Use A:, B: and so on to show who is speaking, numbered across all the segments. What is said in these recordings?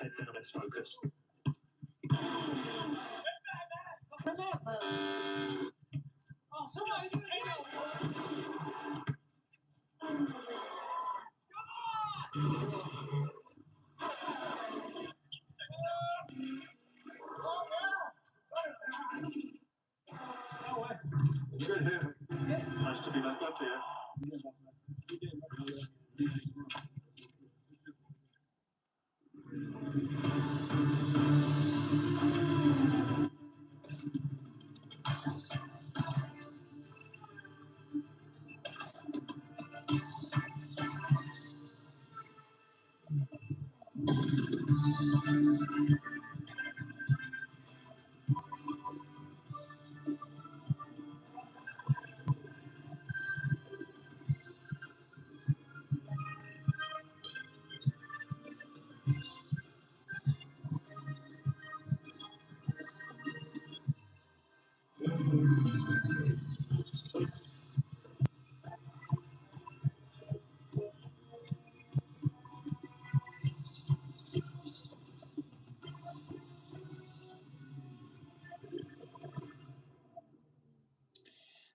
A: Take down its focus. Nice to be back up here.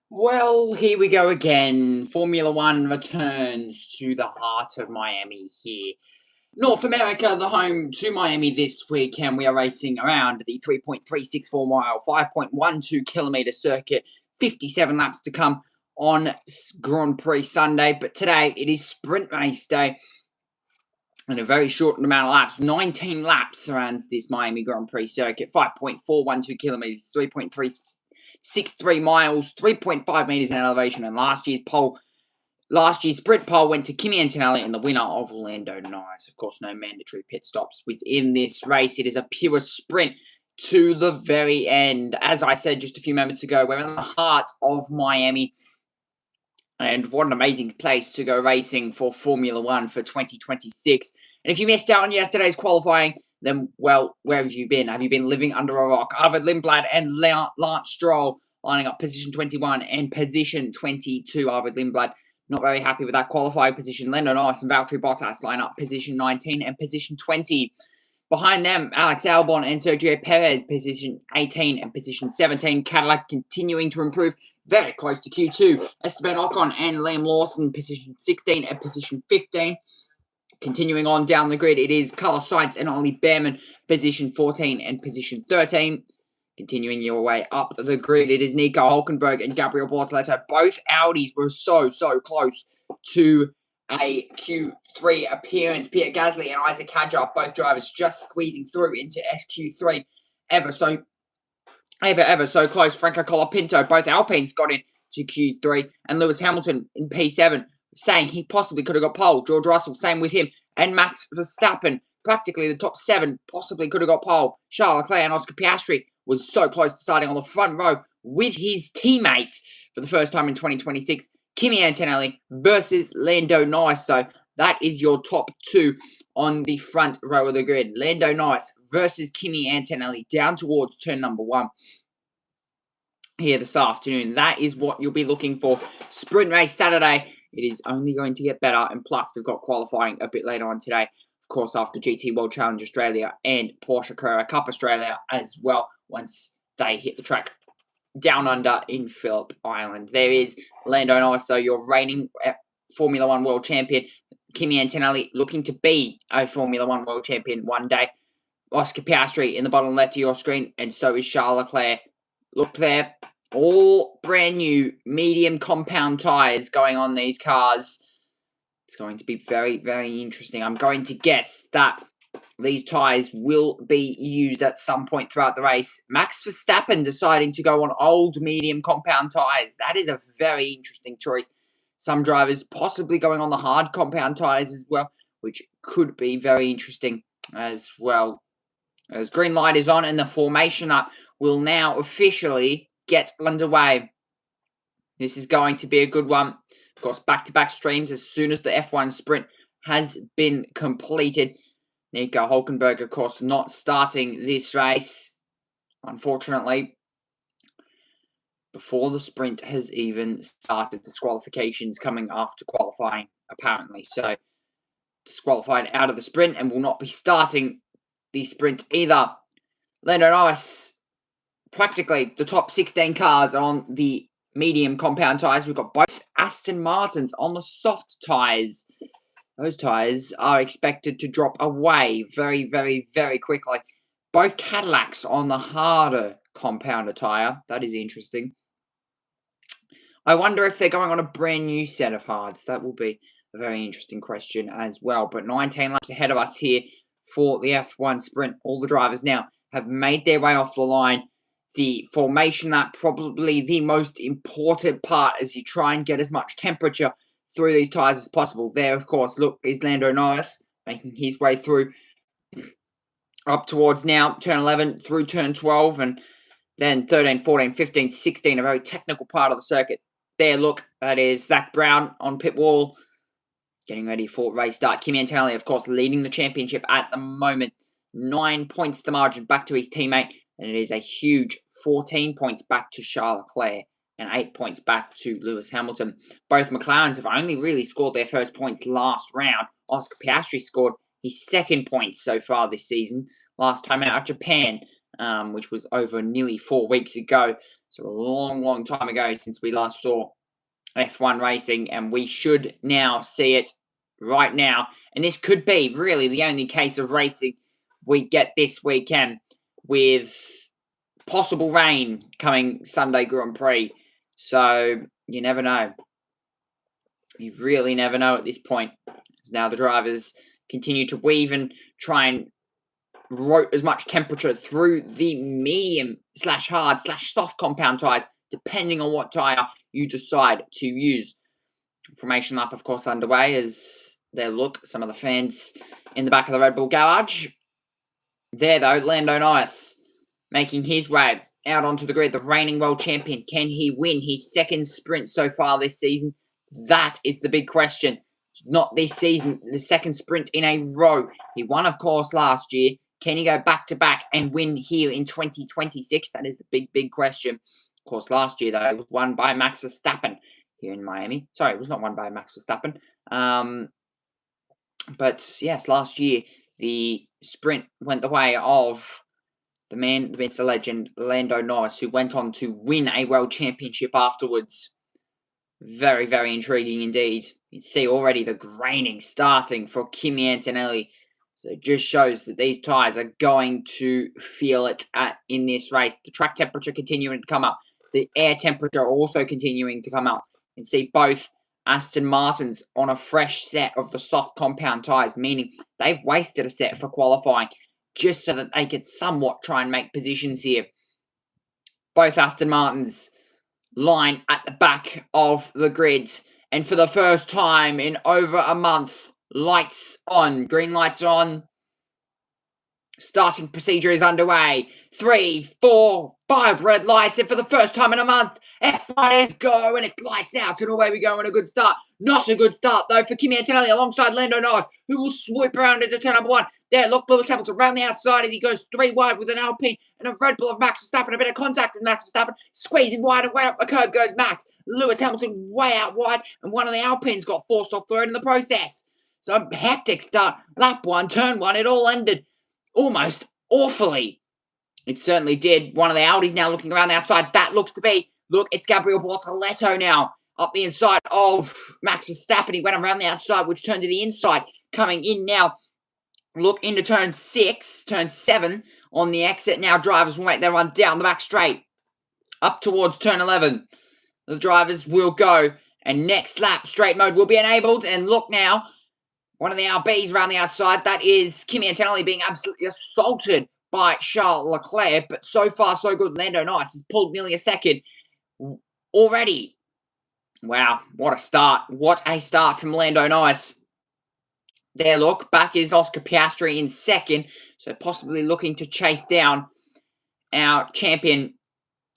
B: Well, here we go again. Formula One returns to the heart of Miami here. North America, the home to Miami this weekend. We are racing around the 3.364 mile, 5.12 kilometre circuit. 57 laps to come on Grand Prix Sunday. But today it is sprint race day. And a very short amount of laps, 19 laps around this Miami Grand Prix circuit. 5.412 kilometres, 3.363 miles, 3.5 metres in elevation. And last year's sprint pole went to Kimi Antonelli and the winner of Lando Norris. Of course, no mandatory pit stops within this race. It is a pure sprint to the very end. As I said just a few moments ago, we're in the heart of Miami. And what an amazing place to go racing for Formula One for 2026. And if you missed out on yesterday's qualifying, then, well, where have you been? Have you been living under a rock? Arvid Lindblad and Lance Stroll lining up position 21 and position 22. Arvid Lindblad not very happy with that qualifying position. Lando Norris and Valtteri Bottas line up position 19 and position 20. Behind them, Alex Albon and Sergio Perez, position 18 and position 17. Cadillac continuing to improve, very close to Q2. Esteban Ocon and Liam Lawson, position 16 and position 15. Continuing on down the grid, it is Carlos Sainz and Ollie Behrman, position 14 and position 13. Continuing your way up the grid, it is Nico Hulkenberg and Gabriel Bortoleto. Both Audis were so close to a Q3 appearance. Pierre Gasly and Isaac Hadjar, both drivers just squeezing through into SQ3 ever so close. Franco Colapinto, both Alpines got into Q3, and Lewis Hamilton in P7 saying he possibly could have got pole. George Russell, same with him, and Max Verstappen, practically the top 7, possibly could have got pole. Charles Leclerc and Oscar Piastri was so close to starting on the front row with his teammates for the first time in 2026. Kimi Antonelli versus Lando Norris, though. That is your top 2 on the front row of the grid. Lando Norris versus Kimi Antonelli down towards turn number 1 here this afternoon. That is what you'll be looking for. Sprint race Saturday. It is only going to get better. And plus, we've got qualifying a bit later on today. Of course, after GT World Challenge Australia and Porsche Carrera Cup Australia as well, once they hit the track down under in Phillip Island. There is Lando Norris, though, your reigning Formula One World Champion. Kimi Antonelli looking to be a Formula One World Champion one day. Oscar Piastri in the bottom left of your screen, and so is Charles Leclerc. Look there, all brand new medium compound tyres going on these cars. It's going to be very interesting. I'm going to guess that these tyres will be used at some point throughout the race. Max Verstappen deciding to go on old medium compound tyres. That is a very interesting choice. Some drivers possibly going on the hard compound tyres as well, which could be very interesting as well. As green light is on and the formation up will now officially get underway. This is going to be a good one. Of course, back-to-back streams as soon as the F1 sprint has been completed. Nico Hulkenberg, of course, not starting this race, unfortunately, before the sprint has even started. Disqualifications coming after qualifying, apparently. So, disqualified out of the sprint and will not be starting the sprint either. Lando Norris, practically the top 16 cars on the medium compound tyres. We've got both Aston Martins on the soft tyres. Those tyres are expected to drop away very, very, very quickly. Both Cadillacs on the harder compounder tyre. That is interesting. I wonder if they're going on a brand new set of hards. That will be a very interesting question as well. But 19 laps ahead of us here for the F1 sprint. All the drivers now have made their way off the line. The formation lap, probably the most important part as you try and get as much temperature through these tyres as possible. There, of course, look, is Lando Norris making his way through up towards now turn 11 through turn 12 and then 13, 14, 15, 16, a very technical part of the circuit. There, look, that is Zach Brown on pit wall, getting ready for race start. Kimi Antonelli, of course, leading the championship at the moment. 9 points the margin back to his teammate, and it is a huge 14 points back to Charles Leclerc and 8 points back to Lewis Hamilton. Both McLarens have only really scored their first points last round. Oscar Piastri scored his second points so far this season, last time out at Japan, which was over nearly 4 weeks ago. So a long, long time ago since we last saw F1 racing, and we should now see it right now. And this could be really the only case of racing we get this weekend, with possible rain coming Sunday Grand Prix. So you never know. You really never know at this point. Now the drivers continue to weave and try and route as much temperature through the medium / hard / soft compound tyres, depending on what tyre you decide to use. Formation lap, of course, underway as they look. Some of the fans in the back of the Red Bull garage. There, though, Lando Norris making his way out onto the grid. The reigning world champion. Can he win his second sprint so far this season? That is the big question. Not this season, the second sprint in a row. He won, of course, last year. Can he go back-to-back and win here in 2026? That is the big, big question. Of course, last year, though, it was won by Max Verstappen here in Miami. Sorry, it was not won by Max Verstappen. But, yes, last year, the sprint went the way of the man, the myth, the legend, Lando Norris, who went on to win a world championship afterwards. Very, very intriguing indeed. You can see already the graining starting for Kimi Antonelli. So it just shows that these tyres are going to feel it in this race. The track temperature continuing to come up. The air temperature also continuing to come up. You can see both Aston Martins on a fresh set of the soft compound tyres, meaning they've wasted a set for qualifying just so that they could somewhat try and make positions here. Both Aston Martins line at the back of the grid. And for the first time in over a month, lights on, green lights on. Starting procedure is underway. 3, 4, 5 red lights. And for the first time in a month, F1 is go, and it lights out, and away we go on a good start. Not a good start, though, for Kimi Antonelli alongside Lando Norris, who will swoop around into turn number 1. There, look, Lewis Hamilton around the outside as he goes 3 wide with an Alpine and a Red Bull of Max Verstappen. A bit of contact with Max Verstappen. Squeezing wide and way up the curb goes Max. Lewis Hamilton way out wide, and one of the Alpines got forced off the road in the process. So a hectic start. Lap 1, turn 1, it all ended almost awfully. It certainly did. One of the Audis now looking around the outside. That looks to be, look, it's Gabriel Bortoleto now up the inside of Max Verstappen. He went around the outside, which turned to the inside. Coming in now. Look into turn 6, turn 7 on the exit. Now drivers will make their run down the back straight. Up towards turn 11. The drivers will go. And next lap, straight mode will be enabled. And look now, one of the RBs around the outside. That is Kimi Antonelli being absolutely assaulted by Charles Leclerc. But so far, so good. Lando Norris has pulled nearly a second already. Wow, what a start. What a start from Lando Norris. There, look, back is Oscar Piastri in second. So possibly looking to chase down our champion,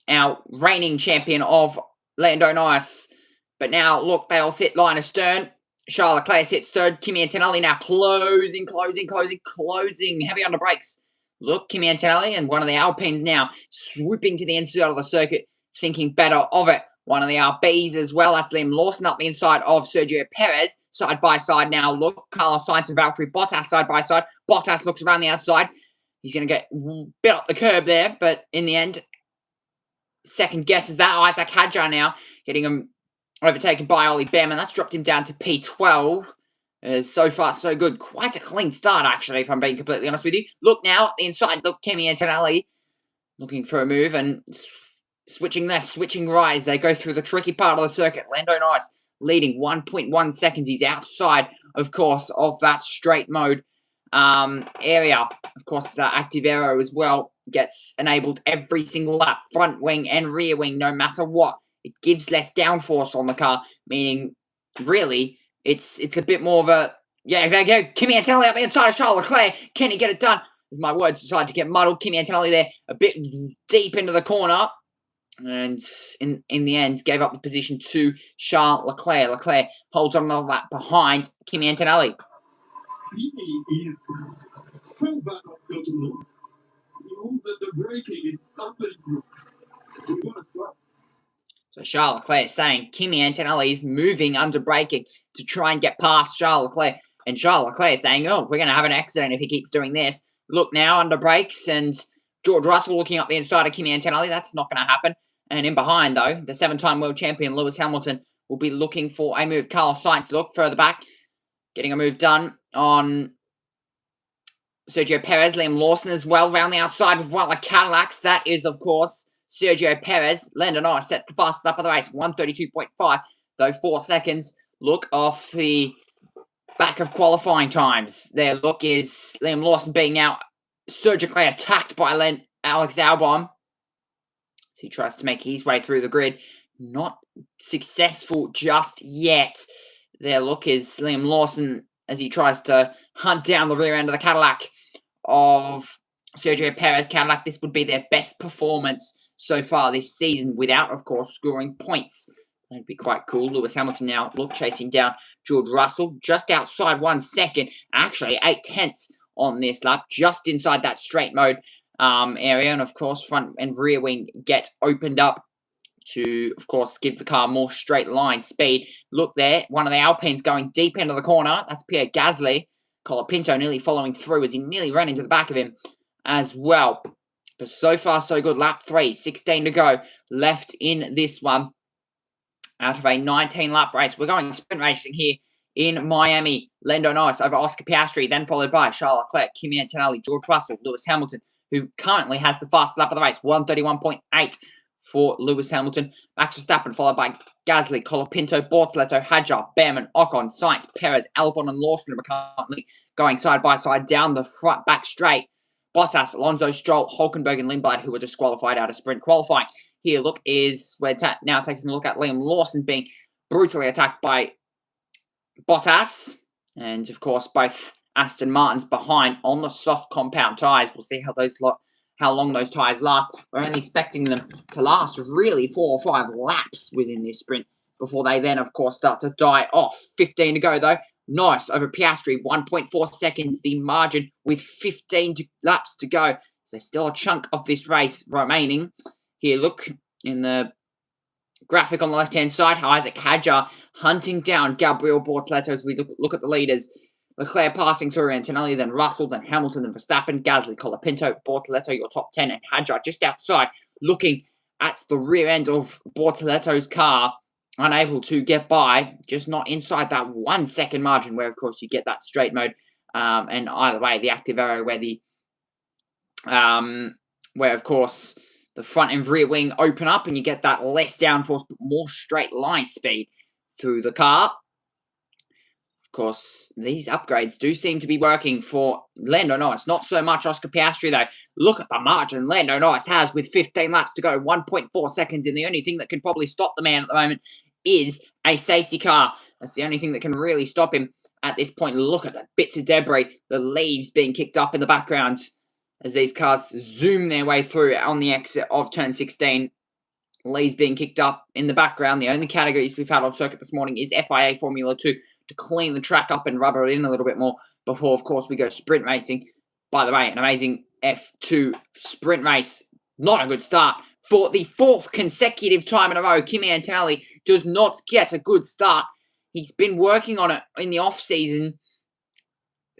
B: our reigning champion of Lando Norris. But now, look, they all sit line astern. Charles Leclerc sits third. Kimi Antonelli now closing. Heavy on the brakes. Look, Kimi Antonelli and one of the Alpines now swooping to the inside of the circuit, thinking better of it. one of the RBs as well. That's Liam Lawson up the inside of Sergio Perez. Side by side now. Look, Carlos Sainz and Valtteri Bottas side by side. Bottas looks around the outside. He's going to get bit up the curb there, but in the end, second guesses that. Isaac Hadjar now getting him overtaken by Ollie Behrman. That's dropped him down to P12. So far, so good. Quite a clean start, actually, if I'm being completely honest with you. Look now, up the inside. Look, Kimi Antonelli looking for a move and switching left, switching right as they go through the tricky part of the circuit. Lando Norris leading 1.1 seconds. He's outside, of course, of that straight mode area. Of course, the active aero as well gets enabled every single lap, front wing and rear wing, no matter what. It gives less downforce on the car, meaning really it's a bit more of a, yeah, there you go. Kimi Antonelli up the inside of Charles Leclerc. Can he get it done? As my words decided to get muddled, Kimi Antonelli there a bit deep into the corner. And in the end, gave up the position to Charles Leclerc. Leclerc holds on another lap behind Kimi Antonelli. So Charles Leclerc saying Kimi Antonelli is moving under braking to try and get past Charles Leclerc. And Charles Leclerc saying, oh, we're going to have an accident if he keeps doing this. Look now, under brakes, and George Russell looking up the inside of Kimi Antonelli. That's not going to happen. And in behind, though, the 7-time world champion Lewis Hamilton will be looking for a move. Carlos Sainz, look, further back, getting a move done on Sergio Perez. Liam Lawson as well, round the outside with one of the Cadillacs. That is, of course, Sergio Perez. Lando Norris set the fastest lap of the race, 1:32.5, though 4 seconds. Look off the back of qualifying times. Their look is Liam Lawson being now surgically attacked by Alex Albon. He tries to make his way through the grid. Not successful just yet. Their look is Liam Lawson as he tries to hunt down the rear end of the Cadillac of Sergio Perez. Cadillac, this would be their best performance so far this season without, of course, scoring points. That'd be quite cool. Lewis Hamilton now, look, chasing down George Russell just outside 1 second. Actually, 8/10 on this lap, just inside that straight mode area. And, of course, front and rear wing get opened up to, of course, give the car more straight line speed. Look there, one of the Alpines going deep into the corner. That's Pierre Gasly. Colapinto nearly following through as he nearly ran into the back of him as well. But so far, so good. Lap 3, 16 to go left in this one out of a 19-lap race. We're going sprint racing here in Miami. Lando Norris over Oscar Piastri, then followed by Charles Leclerc, Kimi Antonelli, George Russell, Lewis Hamilton, who currently has the fastest lap of the race, 1:31.8 for Lewis Hamilton. Max Verstappen, followed by Gasly, Colapinto, Bortoleto, Hadjar, Behrman, Ocon, Sainz, Perez, Albon, and Lawson are currently going side by side down the front back straight. Bottas, Alonso, Stroll, Hulkenberg, and Lindblad, who were disqualified out of sprint qualifying. Here, look, we're now taking a look at Liam Lawson being brutally attacked by Bottas. And, of course, both Aston Martins behind on the soft compound tyres. We'll see how long those tyres last. We're only expecting them to last really 4 or 5 laps within this sprint before they then, of course, start to die off. 15 to go, though. Norris over Piastri, 1.4 seconds the margin with 15 laps to go. So still a chunk of this race remaining. Here, look in the graphic on the left-hand side. Isaac Hadjar hunting down Gabriel Bortoleto as we look at the leaders. Leclerc passing through Antonelli, then Russell, then Hamilton, then Verstappen, Gasly, Colapinto, Bortoleto, your top 10, and Hadjar just outside, looking at the rear end of Bortoleto's car, unable to get by, just not inside that 1 second margin where, of course, you get that straight mode. And either way, the active aero where, of course, the front and rear wing open up and you get that less downforce, but more straight line speed through the car. Of course, these upgrades do seem to be working for Lando Norris. Not so much Oscar Piastri, though. Look at the margin Lando Norris has with 15 laps to go, 1.4 seconds. And the only thing that can probably stop the man at the moment is a safety car. That's the only thing that can really stop him at this point. Look at the bits of debris, the leaves being kicked up in the background as these cars zoom their way through on the exit of turn 16. Leaves being kicked up in the background. The only categories we've had on circuit this morning is FIA Formula 2 to clean the track up and rubber it in a little bit more before, of course, we go sprint racing. By the way, an amazing F2 sprint race. Not a good start For the 4th consecutive time in a row, Kimi Antonelli does not get a good start. He's been working on it in the off-season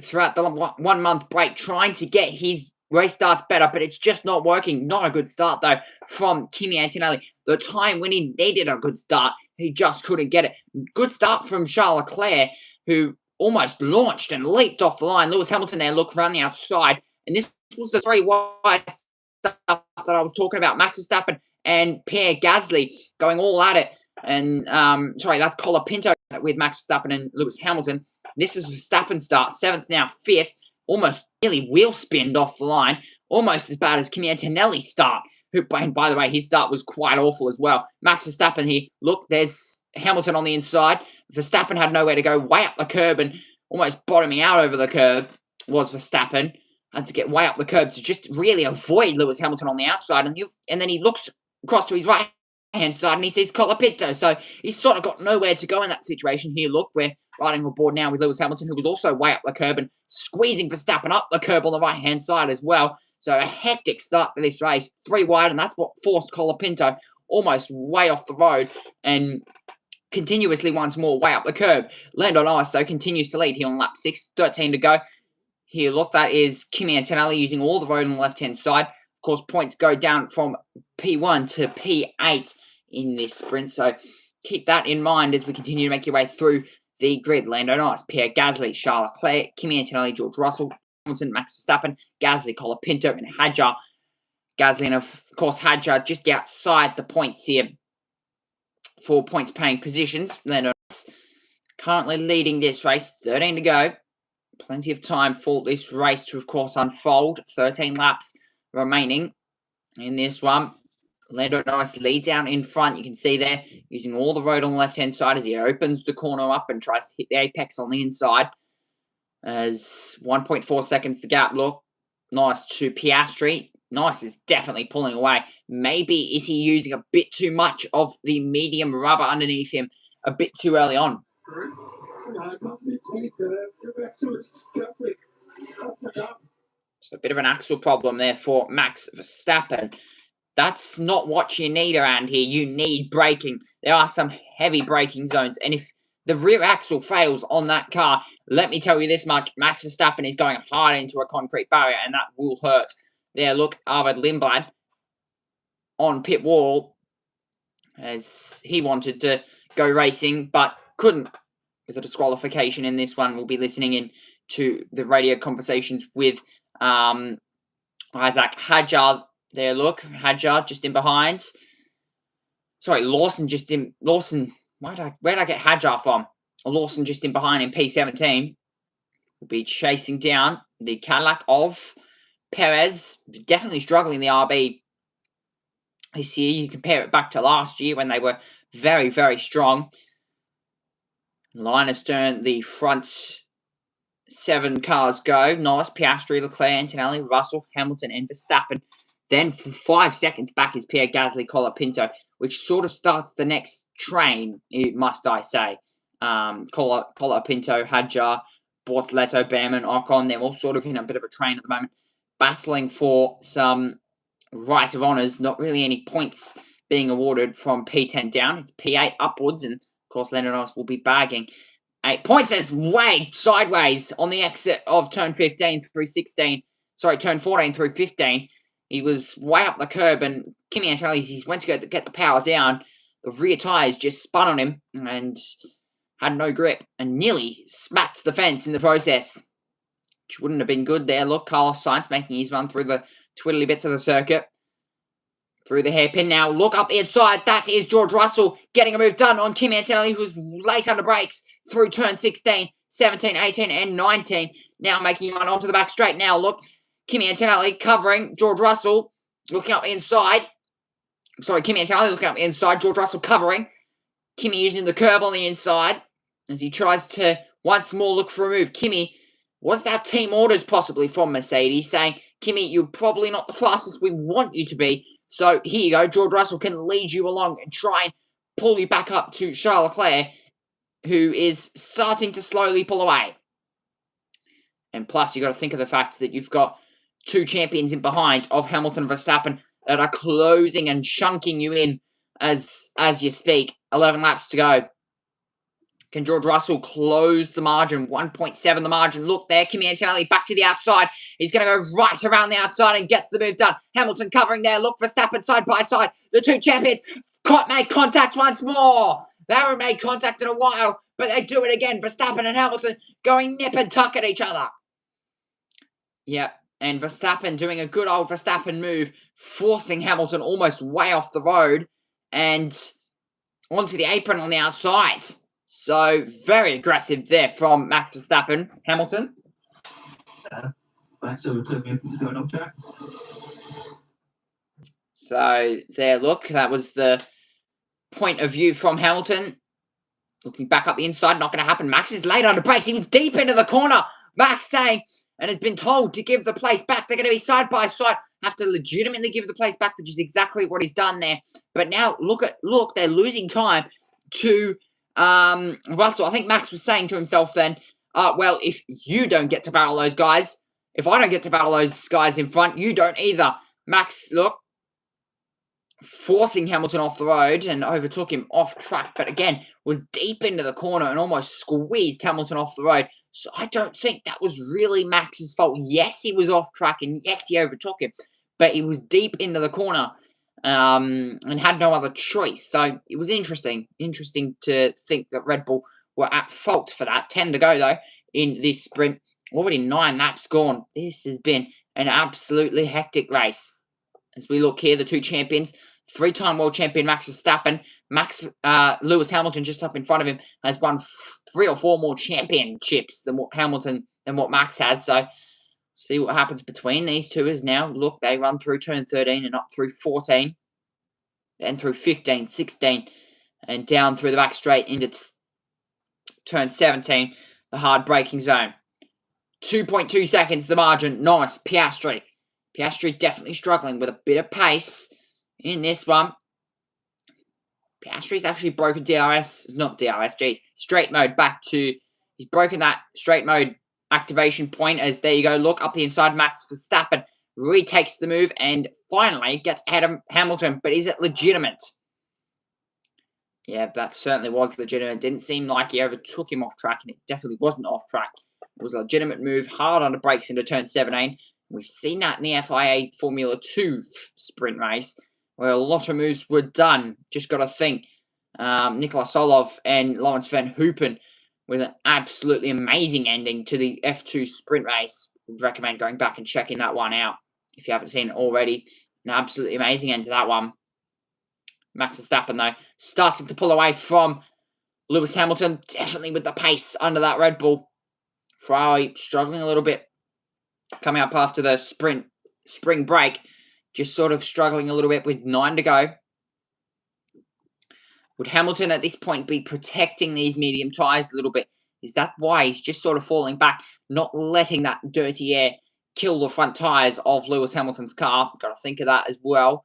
B: throughout the 1 month break, trying to get his race starts better, but it's just not working. Not a good start, though, from Kimi Antonelli. The time when he needed a good start, he just couldn't get it. Good start from Charles Leclerc, who almost launched and leaped off the line. Lewis Hamilton there, look around the outside. And this was the 3 wide stuff that I was talking about. Max Verstappen and Pierre Gasly going all at it. And, that's Colapinto with Max Verstappen and Lewis Hamilton. This is Verstappen's start, 7th now, 5th. Almost nearly wheel spinned off the line. Almost as bad as Kimi Antonelli's start. Who, and by the way, his start was quite awful as well. Max Verstappen here. Look, there's Hamilton on the inside. Verstappen had nowhere to go, way up the curb and almost bottoming out over the curb was Verstappen. Had to get way up the curb to just really avoid Lewis Hamilton on the outside. And then he looks across to his right-hand side and he sees Colapinto. So he's sort of got nowhere to go in that situation here. Look, we're riding aboard now with Lewis Hamilton, who was also way up the curb and squeezing Verstappen up the curb on the right-hand side as well. So a hectic start for this race. 3 wide, and that's what forced Colapinto almost way off the road and continuously once more way up the curb. Lando Norris, though, continues to lead here on lap 6, 13 to go. Here, look, that is Kimi Antonelli using all the road on the left-hand side. Of course, points go down from P1 to P8 in this sprint, so keep that in mind as we continue to make your way through the grid. Lando Norris, Pierre Gasly, Charles Leclerc, Kimi Antonelli, George Russell, Hamilton, Max Verstappen, Gasly, Colapinto, and Hadjar. Gasly and, of course, Hadjar just outside the points here for points-paying positions. Lando Norris currently leading this race, 13 to go. Plenty of time for this race to, of course, unfold. 13 laps remaining in this one. Lando Norris leads down in front. You can see there, using all the road on the left-hand side as he opens the corner up and tries to hit the apex on the inside. As 1.4 seconds the gap. Look, Norris to Piastri. Norris is definitely pulling away. Maybe is he using a bit too much of the medium rubber underneath him a bit too early on. So a bit of an axle problem there for Max Verstappen. That's not what you need around here. You need braking. There are some heavy braking zones. And if the rear axle fails on that car, let me tell you this much. Max Verstappen is going hard into a concrete barrier, and that will hurt. There, look, Arvid Lindblad on pit wall as he wanted to go racing, but couldn't with a disqualification in this one. We'll be listening in to the radio conversations with Isaac Hadjar. There, look, Hadjar just in behind. Sorry, Lawson just in... Lawson, where did I get Hadjar from? Lawson just in behind in P17. Will be chasing down the Cadillac of Perez. Definitely struggling in the RB this year. You compare it back to last year when they were very, very strong. Line astern, the front 7 cars go. Norris, Piastri, Leclerc, Antonelli, Russell, Hamilton, and Verstappen. Then for 5 seconds back is Pierre Gasly, Colapinto, which sort of starts the next train, must I say. Colapinto, Hadjar, Bortoleto, Behrman, Ocon, they're all sort of in a bit of a train at the moment, battling for some right of honours. Not really any points being awarded from P10 down. It's P8 upwards, and of course Lando Norris will be bagging 8 points as way sideways on the exit of turn 15 through 16. Sorry, turn 14 through 15. He was way up the curb, and Kimi Antonelli, he went to go to get the power down. The rear tyres just spun on him and had no grip and nearly smacked the fence in the process, which wouldn't have been good there. Look, Carlos Sainz making his run through the twiddly bits of the circuit. Through the hairpin now. Look up the inside. That is George Russell getting a move done on Kimi Antonelli, who's late under brakes through turn 16, 17, 18, and 19. Now making him run onto the back straight. Now look, Kimi Antonelli covering George Russell, looking up the inside. Sorry, Kimi Antonelli looking up the inside. George Russell covering. Kimi using the curb on the inside as he tries to once more look for a move. Kimi, was that team orders possibly from Mercedes saying, Kimi, you're probably not the fastest we want you to be. So here you go. George Russell can lead you along and try and pull you back up to Charles Leclerc, who is starting to slowly pull away. And plus, you've got to think of the fact that you've got 2 champions in behind of Hamilton and Verstappen that are closing and chunking you in as you speak. 11 laps to go. Can George Russell close the margin? 1.7 the margin. Look there, Kimi Antonelli back to the outside. He's going to go right around the outside and gets the move done. Hamilton covering there. Look, Verstappen side by side. The two champions make contact once more. They haven't made contact in a while, but they do it again. Verstappen and Hamilton going nip and tuck at each other. Yep, and Verstappen doing a good old Verstappen move, forcing Hamilton almost way off the road and onto the apron on the outside. So, very aggressive there from Max Verstappen. Hamilton?
A: Max overtook me going off track.
B: So, there, look, that was the point of view from Hamilton. Looking back up the inside, not going to happen. Max is late under brakes. He was deep into the corner. Max saying, and has been told to give the place back. They're going to be side by side. Have to legitimately give the place back, which is exactly what he's done there. But now, look, they're losing time to Russell. I think Max was saying to himself then, well, if you don't get to battle those guys, if I don't get to battle those guys in front, you don't either. Max, look, forcing Hamilton off the road and overtook him off track, but again, was deep into the corner and almost squeezed Hamilton off the road. So I don't think that was really Max's fault. Yes, he was off track and yes, he overtook him, but he was deep into the corner and had no other choice. So it was interesting to think that Red Bull were at fault for that. 10 to go though in this sprint. Already 9 laps gone. This has been an absolutely hectic race. As we look here, the two champions, 3-time world champion Max Verstappen, Lewis Hamilton just up in front of him has won 3 or 4 more championships than what Max has. So see what happens between these two is now, look, they run through turn 13 and up through 14, then through 15, 16, and down through the back straight into turn 17, the hard braking zone. 2.2 seconds the margin. Nice. Piastri definitely struggling with a bit of pace in this one. Piastri's actually broken straight mode back to, he's broken that straight mode activation point as there you go, look up the inside, Max Verstappen retakes the move and finally gets ahead of Hamilton, but is it legitimate? Yeah, that certainly was legitimate. Didn't seem like he overtook him off track, and it definitely wasn't off track. It was a legitimate move, hard on the brakes into turn 17. We've seen that in the FIA Formula 2 sprint race, where a lot of moves were done. Just got to think. Nikola Solov and Lawrence Van Hoopen with an absolutely amazing ending to the F2 sprint race. Would recommend going back and checking that one out if you haven't seen it already. An absolutely amazing end to that one. Max Verstappen, though, starting to pull away from Lewis Hamilton. Definitely with the pace under that Red Bull. Ferrari struggling a little bit coming up after the spring break. Just sort of struggling a little bit with 9 to go. Would Hamilton at this point be protecting these medium tyres a little bit? Is that why he's just sort of falling back, not letting that dirty air kill the front tyres of Lewis Hamilton's car? Got to think of that as well.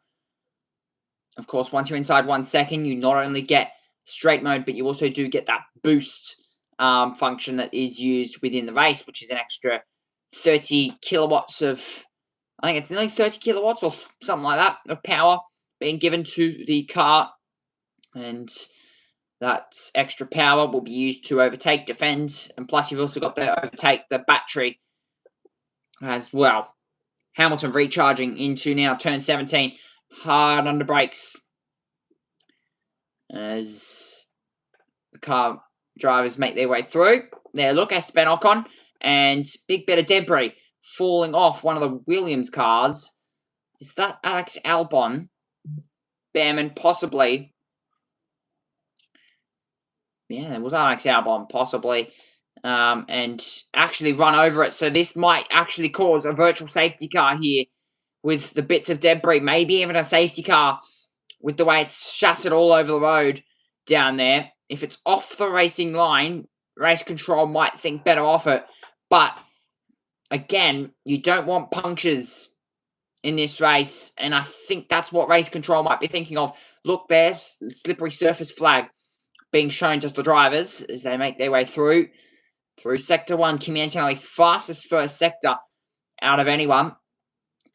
B: Of course, once you're inside 1 second, you not only get straight mode, but you also do get that boost function that is used within the race, which is an extra 30 kilowatts of, I think it's nearly 30 kilowatts or something like that of power being given to the car. And that extra power will be used to overtake, defend, and plus you've also got to overtake the battery as well. Hamilton recharging into now turn 17. Hard under brakes as the car drivers make their way through. There, look, Esteban Ocon and big bit of debris falling off one of the Williams cars. Is that Alex Albon? Behrman, possibly. Yeah, there was Alex Albon, possibly. And actually run over it. So this might actually cause a virtual safety car here with the bits of debris. Maybe even a safety car with the way it's shattered all over the road down there. If it's off the racing line, race control might think better of it. But again, you don't want punctures in this race. And I think that's what race control might be thinking of. Look, there's the slippery surface flag being shown to the drivers as they make their way through Sector 1. Kimi Antonelli, fastest first sector out of anyone.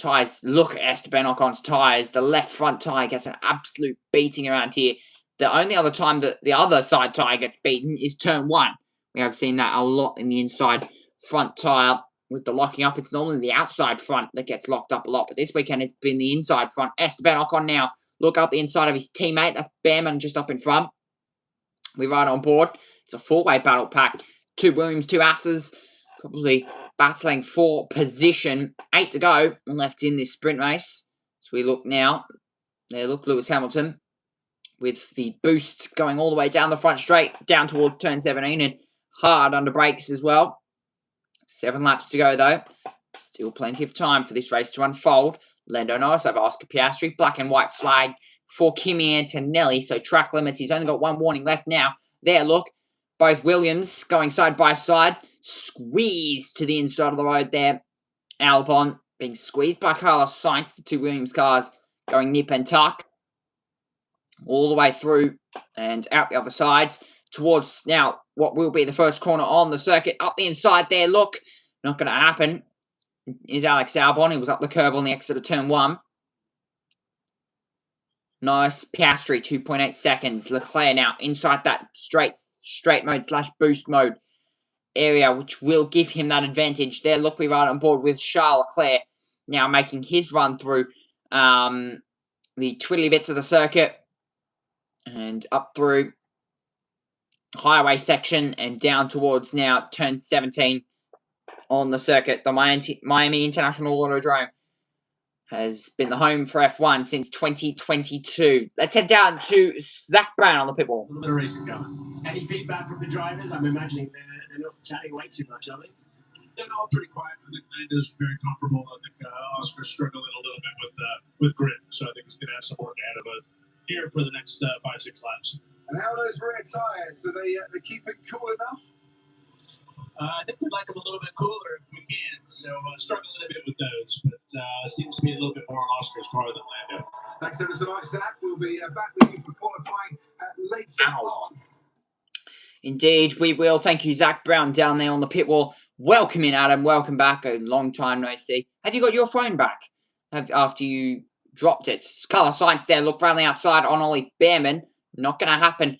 B: Tyres, look at Esteban Ocon's tyres. The left front tyre gets an absolute beating around here. The only other time that the other side tyre gets beaten is turn 1. We have seen that a lot in the inside front tyre with the locking up. It's normally the outside front that gets locked up a lot, but this weekend it's been the inside front. Esteban Ocon now look up the inside of his teammate. That's Behrman just up in front. We ride on board. It's a 4-way battle pack. 2 Williams, 2 Asses, probably battling for position. 8 to go left in this sprint race. So we look now. There, look, Lewis Hamilton with the boost going all the way down the front straight, down towards turn 17, and hard under brakes as well. 7 laps to go, though. Still plenty of time for this race to unfold. Lando Norris over Oscar Piastri. Black and white flag for Kimi Antonelli. So track limits. He's only got 1 warning left now. There, look. Both Williams going side by side. Squeezed to the inside of the road there. Albon being squeezed by Carlos Sainz. The 2 Williams cars going nip and tuck. All the way through and out the other sides. Towards now what will be the first corner on the circuit. Up the inside there, look. Not going to happen. Is Alex Albon. He was up the curb on the exit of turn 1. Nice. Piastri, 2.8 seconds. Leclerc now inside that straight mode / boost mode area, which will give him that advantage. There, look, we ride on board with Charles Leclerc now making his run through the twiddly bits of the circuit and up through highway section and down towards now turn 17 on the circuit. The Miami International Autodrome has been the home for F1 since 2022. Let's head down to Zak Brown on the pit wall.
A: A little bit of racing going. Any feedback from the drivers? I'm imagining they're not chatting way too much, are they?
C: They're all pretty quiet. I think Lando's very comfortable. I think Oscar's struggling a little bit with grip, so I think he's going to have some work ahead of it here for the next 5-6 laps.
D: And how are those rear tyres? Do they keep it cool enough?
C: I think we'd like them a little bit cooler if we can, so struggling a bit with those, but seems to be a little bit more on Oscar's car than Lando.
D: Thanks ever so much, Zach. We'll be back with you for qualifying later on.
B: Indeed, we will. Thank you, Zak Brown, down there on the pit wall. Welcome in, Adam. Welcome back. A long time no see. Have you got your phone back after you dropped it? Carlos Sainz there. Look around the outside on Ollie Behrman. Not going to happen.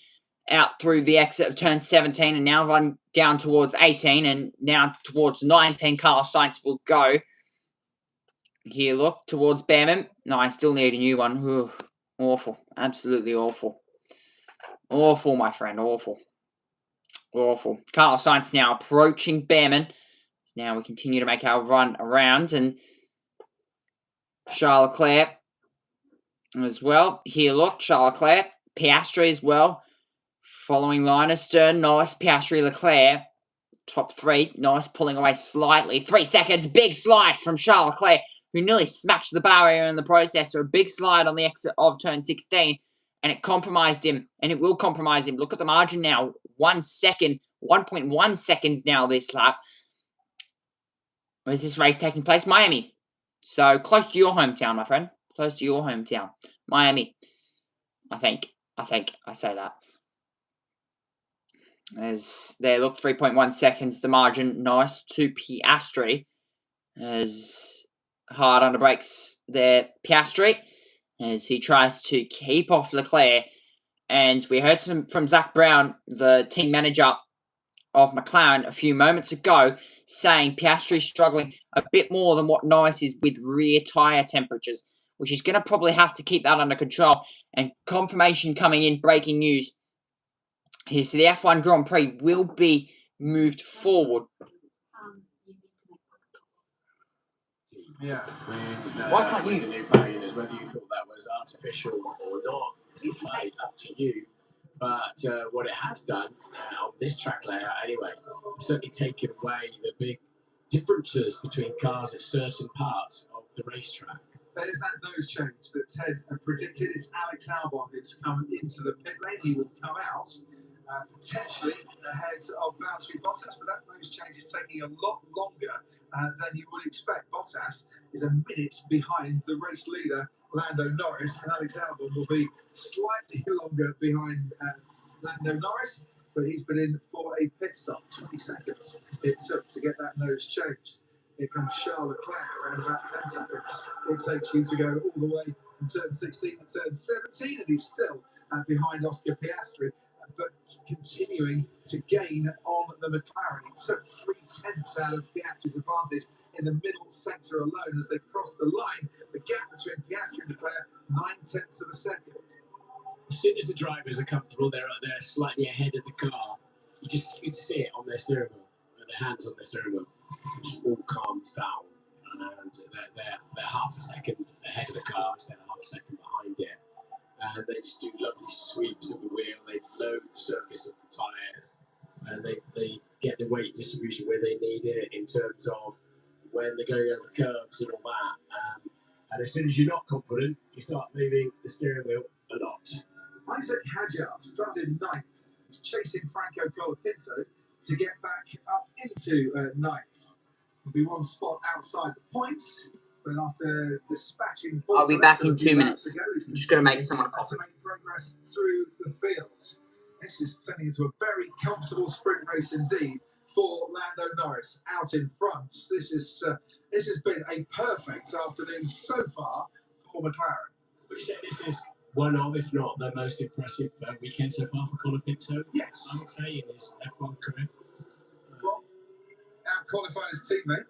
B: Out through the exit of turn 17 and now run down towards 18 and now towards 19. Carlos Sainz will go. Here, look, towards Behrman. No, I still need a new one. Ooh, awful. Absolutely awful. Awful, my friend. Awful. Awful. Carlos Sainz now approaching Behrman. Now we continue to make our run around. And Charles Leclerc as well. Here, look, Charles Leclerc. Piastri as well. Following line astern, Norris, Piastri, Leclerc. Top 3. Norris pulling away slightly. 3 seconds. Big slide from Charles Leclerc, who nearly smashed the barrier in the process. So a big slide on the exit of turn 16. And it compromised him. And it will compromise him. Look at the margin now. 1 second. 1.1 seconds now this lap. Where is this race taking place? Miami. So close to your hometown, my friend. Close to your hometown. Miami. I think. I say that. As they look, 3.1 seconds, the margin. Nice to Piastri. As hard under brakes there, Piastri. As he tries to keep off Leclerc. And we heard from Zak Brown, the team manager of McLaren, a few moments ago, saying Piastri struggling a bit more than what Norris is with rear tyre temperatures, which is going to probably have to keep that under control. And confirmation coming in, breaking news here. So the F1 Grand Prix will be moved forward.
D: Yeah.
A: Why can't you? The new pavilion, whether you thought that was artificial or not, played up to you. But what it has done on this track layout, anyway, it's certainly taken away the big differences between cars at certain parts of the racetrack.
D: There's that nose change that Ted predicted. It's Alex Albon who's come into the pit lane. He will come out potentially ahead of Valtteri Bottas, but that nose change is taking a lot longer than you would expect. Bottas is a minute behind the race leader, Lando Norris, and Alex Albon will be slightly longer behind Lando Norris, but he's been in for a pit stop. 20 seconds it took to get that nose changed Here comes Charles Leclerc around about 10 seconds. It takes you to go all the way from turn 16 to turn 17, and he's still behind Oscar Piastri, but continuing to gain on the McLaren. He took 3/10 out of Piastri's advantage in the middle sector alone as they crossed the line. The gap between Piastri and Leclerc, 9/10 of a second.
A: As soon as the drivers are comfortable, they're slightly ahead of the car. You can see it on their steering wheel, their hands on their steering wheel. It just all calms down, and they're half a second ahead of the car instead of half a second behind it. And they just do lovely sweeps of the wheel. They load the surface of the tyres, and they get the weight distribution where they need it in terms of when they're going over curbs and all that. And as soon as you're not confident, you start moving the steering wheel a lot.
D: Isaac Hadjar started ninth, chasing Franco Colapinto to get back up into ninth. He'll be one spot outside the points, but after dispatching...
B: I'll be back in 2 minutes.
D: Ago,
B: I'm just going to make someone a coffee.
D: To make progress through the field. This is turning into a very comfortable sprint race indeed for Lando Norris out in front. This has been a perfect afternoon so far for McLaren.
A: Would you say this is one of, if not the most impressive weekend so far for Colapinto?
D: Yes.
A: I would say in his F1 career.
D: Well, out-qualified his teammate,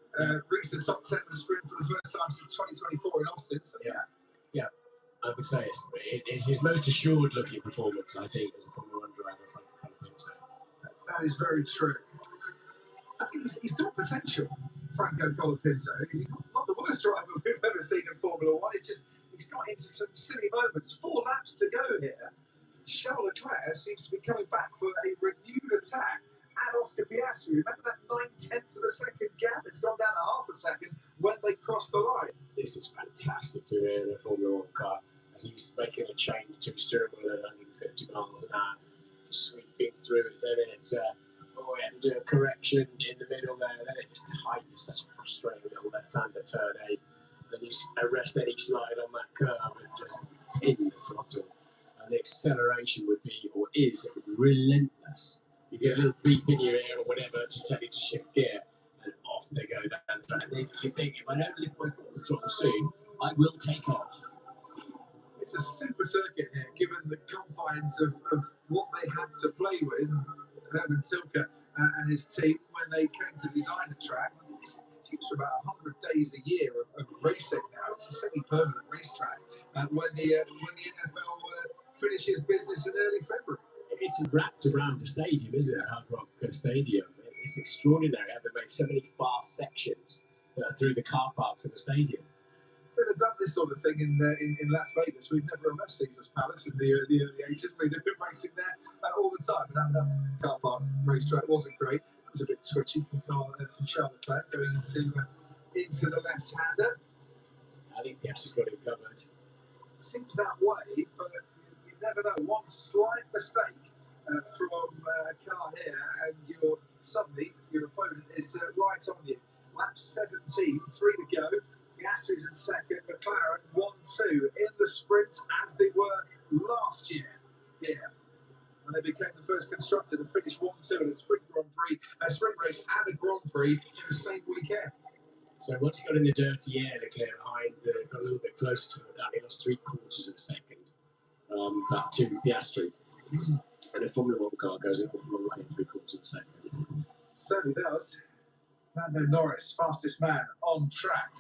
D: reached the top 10 of the sprint for the first time since 2024 in Austin. So
A: yeah. I would say it's his most assured-looking performance, I think, as a Formula 1 driver from Colapinto.
D: That is very true. I think he's got potential, Franco Colapinto. He's not the worst driver we've ever seen in Formula 1. It's just he's got into some silly moments. 4 laps to go here. Charles Leclerc seems to be coming back for a renewed attack at Oscar Piastri. Remember that 9/10 of a second gap? It's gone down to half a second when they crossed the line.
A: This is fantastic to hear in a Formula 1 car as he's making a change to his steering wheel at 150 miles an hour, sweeping through it. Then it and do a correction in the middle there. Then it just tightens such a frustrating little left-hander turn 8. Then you arrest any slide on that curve and just pin the throttle. And the acceleration would be, or is, relentless. You get a little beep in your ear or whatever to tell you to shift gear, and off they go down the track. And then you think, if I don't lift my foot to the throttle soon, I will take off.
D: It's a super circuit here, given the confines of what they had to play with, Herman Tilke and his team, when they came to design the track. It's used for about 100 days a year of racing now. It's a semi-permanent racetrack. When the NFL finishes business in early February.
A: It's wrapped around the stadium, isn't it? Hard Rock Stadium. It's extraordinary how they made so many fast sections through the car parks of the stadium.
D: They'd have done this sort of thing in Las Vegas. We've never left Caesars Palace in the early 80s. We'd have been racing there all the time. And that car park racetrack wasn't great. It was a bit twitchy from Charles Leclerc going into the left-hander.
A: I think Piastri's got it covered.
D: It seems that way, but you never know. One slight mistake from a car here, and suddenly your opponent is right on you. Lap 17, 3 to go. Piastri's in second, McLaren 1-2 in the sprint as they were last year. Yeah. And they became the first constructor to finish 1-2 in a sprint sprint race and a Grand Prix in the same weekend.
A: So once he got in the dirty air, Leclerc behind, got a little bit closer to the he lost 3/4 of a second back to Piastri. And a Formula 1 car goes an awful long way in 3/4 of a second.
D: Certainly does. Lando Norris, fastest man on track.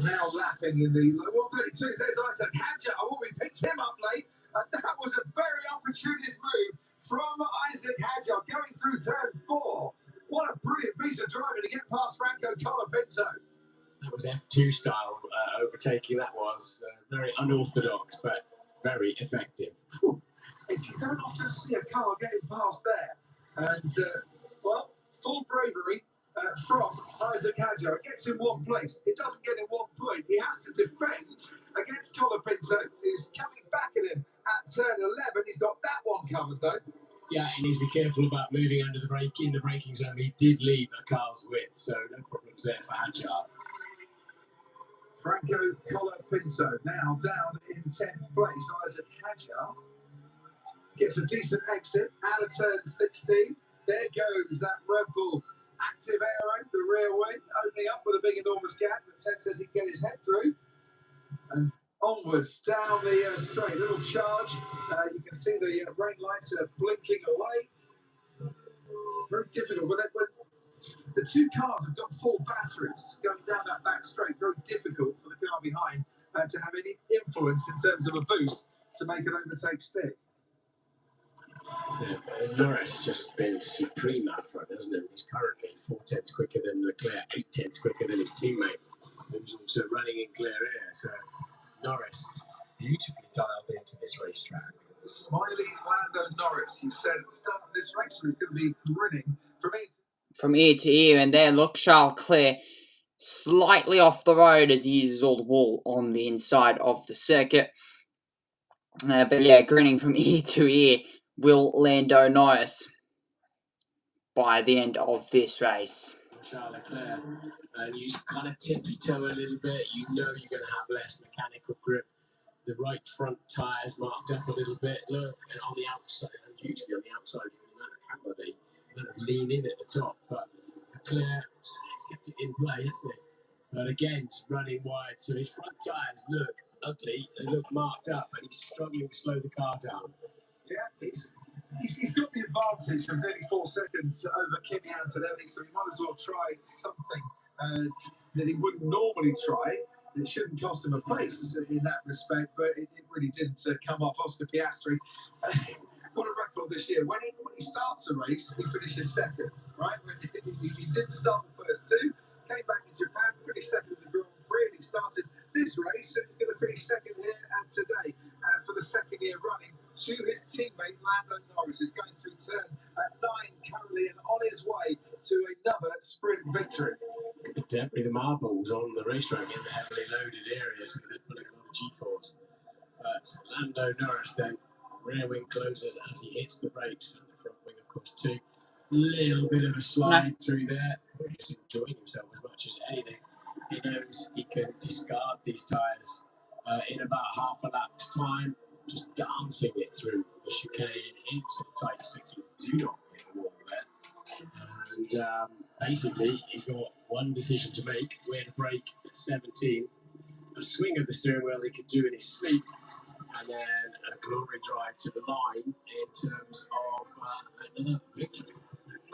D: Now lapping in the 132s. There's Isaac Hadjar. Oh, we picked him up late. That was a very opportunist move from Isaac Hadjar going through turn 4. What a brilliant piece of driving to get past Franco Colapinto.
A: That was F2 style overtaking. That was very unorthodox, but very effective.
D: You don't often see a car getting past there. And, full bravery from Isaac Hadjar. It gets in one place. It doesn't get in 1 point. He has to defend against Colapinto, who's coming back at him at turn 11. He's got that one covered, though.
A: Yeah, he needs to be careful about moving under the brake in the braking zone. He did leave a car's width, so no problems there for Hadjar.
D: Franco Colapinto now down in 10th place. Isaac Hadjar gets a decent exit out of turn 16. There goes that Red Bull active aero, the rear wing, opening up with a big enormous gap that Ted says he can get his head through. And onwards down the straight, little charge. You can see the rain lights are blinking away. Very difficult. But the two cars have got full batteries going down that back straight. Very difficult for the car behind to have any influence in terms of a boost to make an overtake stick.
A: Yeah, Norris has just been supreme out front, hasn't he? He's currently 4/10 quicker than Leclerc, 8/10 quicker than his teammate, who's also running in clear air. So Norris beautifully dialed into this racetrack.
D: Smiling Lando Norris, you said at the start of this race we could be grinning
B: from ear to ear, and there, look, Charles Leclerc slightly off the road as he uses all the wall on the inside of the circuit. But yeah, grinning from ear to ear will Lando Norris by the end of this race.
A: Charles Leclerc, and you kind of tippy-toe a little bit, you know you're going to have less mechanical grip. The right front tyres marked up a little bit, look, and on the outside, and usually on the outside, you kind of lean in at the top, but Leclerc has kept it in play, hasn't he? But again, it's running wide, so his front tyres look ugly, they look marked up, and he's struggling to slow the car down.
D: Yeah, he's got the advantage of nearly 4 seconds over Kimi Antonelli, so he might as well try something that he wouldn't normally try. It shouldn't cost him a place in that respect, but it really didn't come off. Oscar Piastri, what a record this year. When he starts a race, he finishes second, right? He didn't start the first two, came back in Japan, finished second in the Grand Prix, and he started this race, and he's going to finish second here and today for the second year running to his teammate Lando Norris, is going to return at 9 currently and on his way to another sprint victory.
A: Definitely the marbles on the racetrack in the heavily loaded areas, so they're putting a lot of G-force. But Lando Norris then, rear wing closes as he hits the brakes, and the front wing, of course, too. Little bit of a slide through there. Just enjoying himself as much as anything. He knows he can discard these tyres in about half a lap's time, just dancing it through the chicane into the tight 60. Do not hit the wall there. And basically, he's got one decision to make: where to brake at 17, a swing of the steering wheel he could do in his sleep, and then a glory drive to the line in terms of another victory.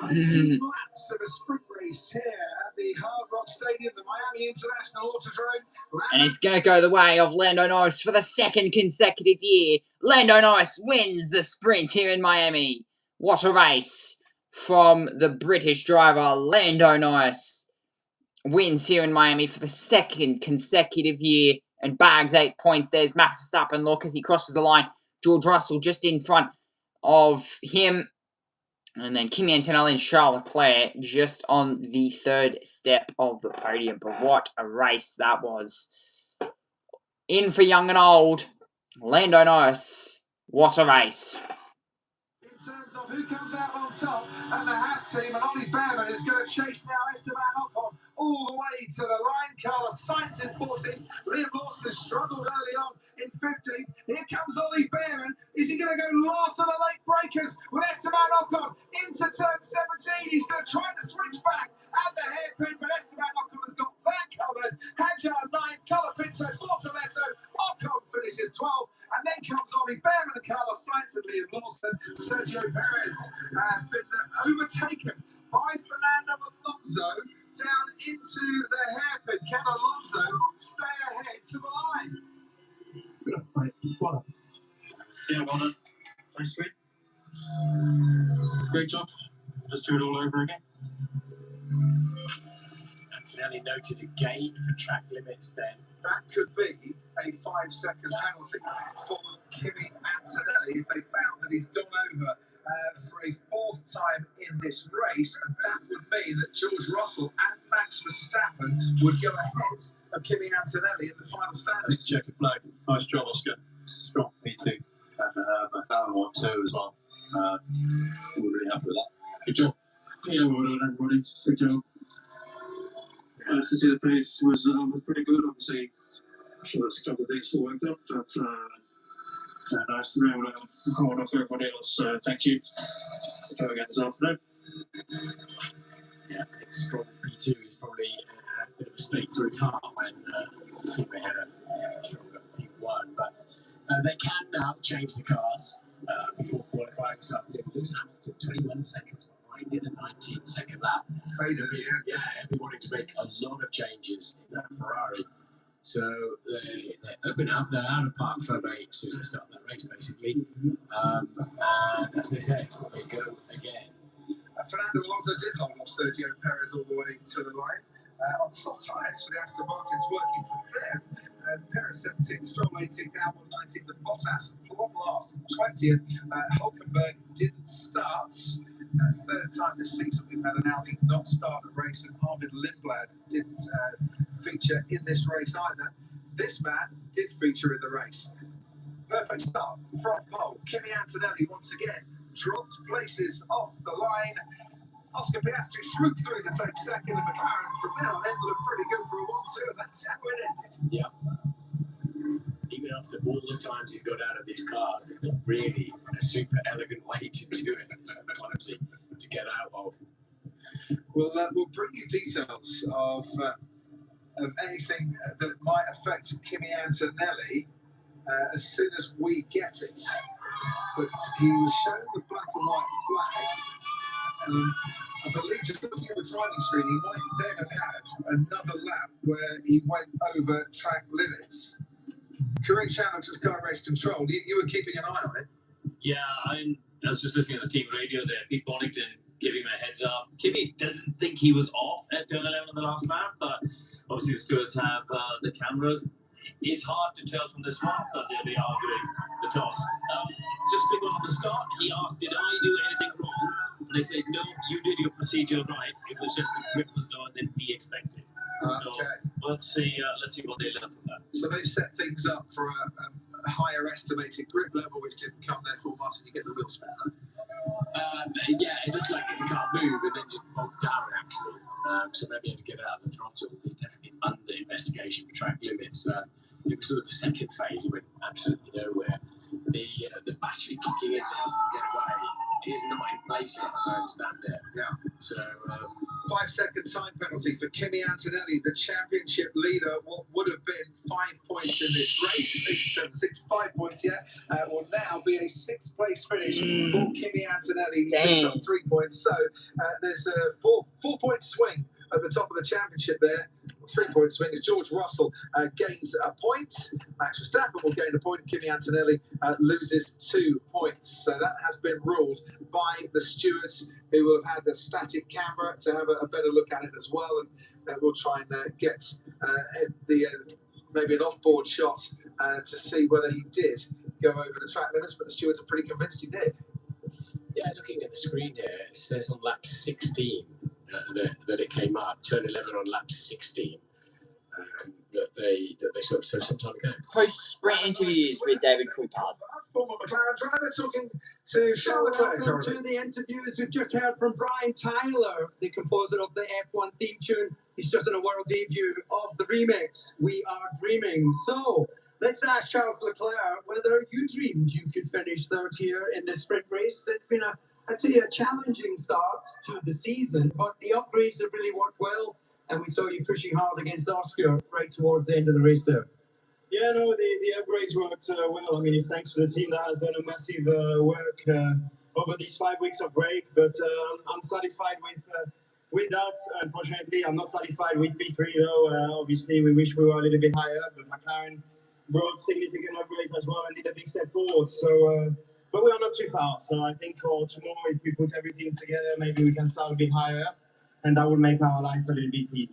D: 19 laps of a sprint race here at the Hard Rock Stadium, the Miami International Autodrome.
B: And it's going to go the way of Lando Norris for the second consecutive year. Lando Norris wins the sprint here in Miami. What a race from the British driver. Lando Norris wins here in Miami for the second consecutive year and bags 8 points. There's Max Verstappen, look, as he crosses the line. George Russell just in front of him. And then Kimi Antonelli and Charles Leclerc just on the third step of the podium. But what a race that was. In for young and old, Lando Norris. What a race.
D: In terms of who comes out on top, and the Haas team, and Ollie Behrman is going to chase now Esteban Ocon all the way to the line. Carlos Sainz in 14th. Liam Lawson has struggled early on in 15th. Here comes Ollie Behrman. Is he going to go last of the late breakers with Esteban Ocon into turn 17? He's going to try to switch back at the hairpin, but Esteban Ocon has got that covered. Hadjar 9th, Colapinto, Bortoletto. Ocon finishes 12th. And then comes Ollie Behrman and Carlos Sainz and Liam Lawson. Sergio Perez has been overtaken by Fernando Alonso down into the hairpin. Can Alonso stay ahead to the line?
C: Yeah, well done. Very sweet. Great job. Let's do it all over again.
A: Antonelli noted a gain for track limits then.
D: That could be a 5-second penalty for Kimi Antonelli if they found that he's gone over for a 4th time in this race, and that would mean that George Russell and Max Verstappen would go ahead of Kimi Antonelli in the final standing.
C: Checkered flag. Nice job, Oscar. Strong P2. And McLaren 1-2 as well. We're really happy with that. Good job. Yeah, well done, everybody. Good job. Nice to see the pace was pretty good. Obviously, I'm sure there's a couple of things to work up, but nice to be able to record off everybody else. So thank you. Let's go again this afternoon.
A: Yeah, I think strong P2 is probably a bit of a stake through his heart when his teammate had a stronger P1. But they can now change the cars before qualifying. So Lewis Hamilton, 21 seconds behind in a 19-second lap. Yeah, he'll be wanting to make a lot of changes in that Ferrari. So they open up their out of park for as soon as they start that race, basically. And as they said, they go again.
D: Fernando Alonso did hold off Sergio Perez all the way to the line on soft tyres for the Aston Martins working for them. Perez 17th, Stroll 18th, Albon 19th, and Bottas long last 20th. Hulkenberg didn't start. Third time this season we've had an Audi not start a race, and Arvid Lindblad didn't feature in this race either. This man did feature in the race. Perfect start, front pole. Kimi Antonelli once again dropped places off the line. Oscar Piastri swooped through to take second, and McLaren from there on in looked pretty good for a 1-2, and that's how it ended.
A: Yeah. Even after all the times he's got out of these cars, there's not really a super elegant way to do it. Sometimes to get out of.
D: We'll bring you details of anything that might affect Kimi Antonelli as soon as we get it. But he was shown the black and white flag. I believe just looking at the timing screen, he might then have had another lap where he went over track limits. Kareem Chandler's car race control. You were keeping an eye on it.
C: Yeah, I was just listening to the team radio there. Pete Bonington giving him a heads up. Kimi doesn't think he was off at turn 11 on the last lap, but obviously the stewards have the cameras. It's hard to tell from this one, but they're arguing the toss. Just quick one on the start. He asked, "Did I do anything wrong?" And they said, "No, you did your procedure right. It was just the grip was lower than we expected." So let's see what they learn from that.
D: So they've set things up for a higher estimated grip level, which didn't come. Therefore, Martin, you get the wheel spin.
A: Yeah, it looks like if you can't move and then just bolt down, actually. So maybe you have to get out of the throttle. It's definitely under investigation for track limits. It was sort of the second phase. It went absolutely nowhere. The battery kicking in to help them get away is not in place yet, as I understand it.
D: Yeah.
A: So
D: 5-second time penalty for Kimi Antonelli, the championship leader. What would have been 5 points in this race, 5 points, will now be a 6th place finish for Kimi Antonelli. He picks up 3 points. So there's a 4-point swing at the top of the championship there. 3-point swing as George Russell gains a point. Max Verstappen will gain a point. Kimi Antonelli loses 2 points. So that has been ruled by the stewards, who will have had a static camera to have a better look at it as well. And we'll try and get maybe an off-board shot to see whether he did go over the track limits. But the stewards are pretty convinced he did.
A: yeah, looking at the screen here, it says on lap 16 that it came up, turn 11 on lap 16. That they sort of said some time ago.
B: Post-sprint interviews with David Coulthard.
D: Former McLaren driver talking to Charles Leclerc.
E: Welcome to the interviews. We've just heard from Brian Tyler, the composer of the F1 theme tune. He's just in a world debut of the remix, We Are Dreaming. So let's ask Charles Leclerc whether you dreamed you could finish third here in this sprint race. It's been I'd say a challenging start to the season, but the upgrades have really worked well. And we saw you pushing hard against Oscar right towards the end of the race there.
F: Yeah, no, the upgrades worked well. I mean, it's thanks to the team that has done a massive work over these 5 weeks of break. But I'm satisfied with that. Unfortunately, I'm not satisfied with P3 though. Obviously, we wish we were a little bit higher, but McLaren brought significant upgrades as well and did a big step forward. So, but we are not too far. So I think for tomorrow, if we put everything together, maybe we can start a bit higher. And that would make our life a little bit easier.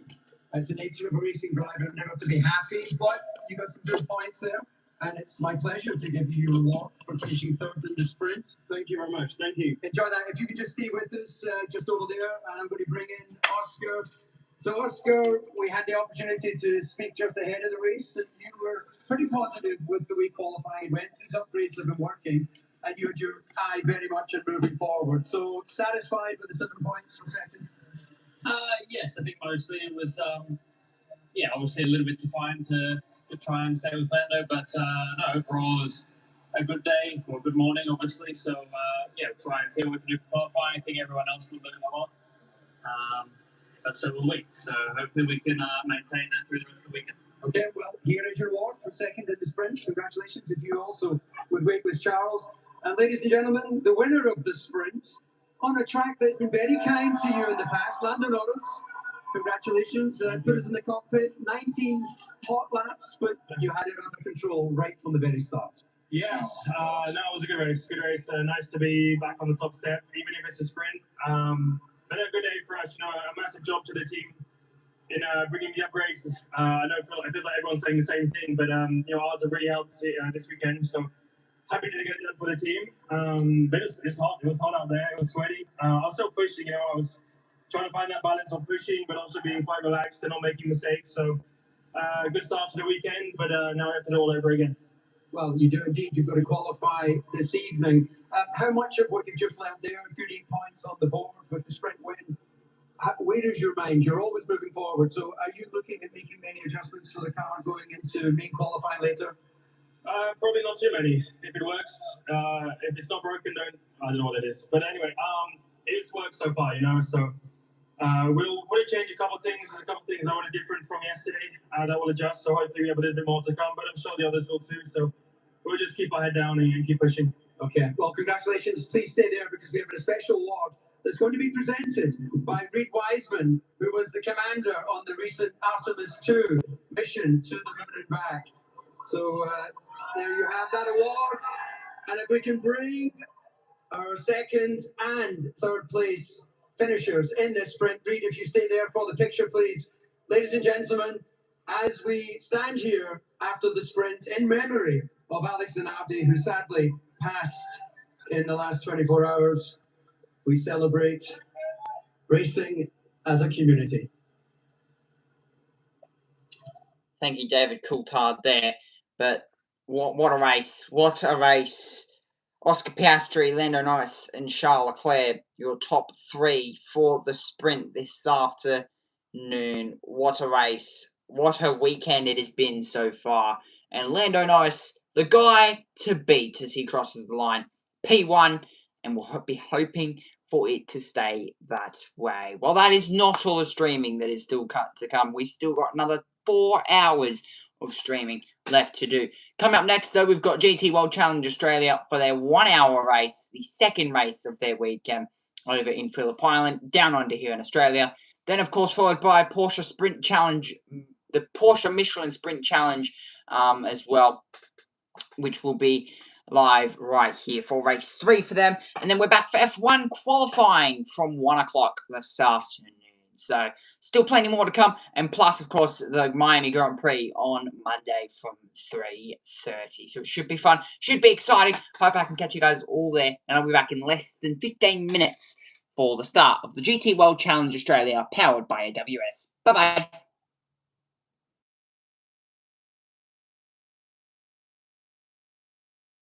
E: As the nature of a racing driver, never to be happy, but you got some good points there. And it's my pleasure to give you your reward for finishing third in the sprint.
F: Thank you very much. Thank you.
E: Enjoy that. If you could just stay with us just over there, and I'm going to bring in Oscar. So, Oscar, we had the opportunity to speak just ahead of the race, and you were pretty positive with the way qualifying went. These upgrades have been working, and you had your eye very much on moving forward. So, satisfied with the 7 points for second?
G: Yes, I think mostly it was, obviously a little bit defiant to try and stay with Lando, but no, overall it was a good day or a good morning, obviously. So, try and see what we can do for qualifying. I think everyone else will learn a lot. But so will we. So hopefully we can maintain that through the rest of the weekend.
E: Okay, well, here is your award for second in the sprint. Congratulations if you also would wait with Charles. And ladies and gentlemen, the winner of the sprint on a track that's been very kind to you in the past, Lando Norris. Congratulations. Put us in the cockpit. 19 hot laps, but you had it under control right from the very start.
F: Yes, no, it was a good race. Good race. Nice to be back on the top step, even if it's a sprint. But a good day for us. You know, a massive job to the team in bringing the upgrades. I know it feels like everyone's saying the same thing, but you know, ours have really helped this weekend. So happy to get it done for the team. But it's hot. It was hot out there. It was sweaty. I was still pushing. You know, I was trying to find that balance of pushing, but also being quite relaxed and not making mistakes. So good start to the weekend, but now we have to do it all over again.
E: Well, you do indeed. You've got to qualify this evening. How much of what you've just learned there, good 8 points on the board with the sprint win, where is your mind? You're always moving forward. So are you looking at making many adjustments to the car going into main qualifying later?
F: Probably not too many. If it works, if it's not broken, I don't know what it is. But anyway, it's worked so far, you know. So we'll change a couple of things. There's a couple of things I want different from yesterday that will adjust. So hopefully we have a little bit more to come. But I'm sure the others will too. So we'll just keep our head down and keep pushing.
E: Okay. Well, congratulations. Please stay there because we have a special award that's going to be presented by Reed Wiseman, who was the commander on the recent Artemis 2 mission to the moon and back. So there you have that award. And if we can bring our second and third place finishers in this sprint. Reed, if you stay there for the picture, please. Ladies and gentlemen, as we stand here after the sprint in memory of Alex Zanardi, who sadly passed in the last 24 hours, we celebrate racing as a community.
B: Thank you, David Coulthard there. But what a race. What a race. Oscar Piastri, Lando Norris and Charles Leclerc, your top three for the sprint this afternoon. What a race. What a weekend it has been so far. And Lando Norris, the guy to beat as he crosses the line. P1, and we'll be hoping for it to stay that way. Well, that is not all the streaming that is still to come. We've still got another 4 hours of streaming left to do. Coming up next, though, we've got GT World Challenge Australia for their 1 hour race, the second race of their weekend over in Phillip Island, down under here in Australia. Then, of course, followed by Porsche Sprint Challenge, the Porsche Michelin Sprint Challenge as well, which will be live right here for race 3 for them. And then we're back for F1 qualifying from 1 o'clock this afternoon. So still plenty more to come. And plus, of course, the Miami Grand Prix on Monday from 3:30. So it should be fun. Should be exciting. Hope I can catch you guys all there. And I'll be back in less than 15 minutes for the start of the GT World Challenge Australia powered by AWS. Bye-bye.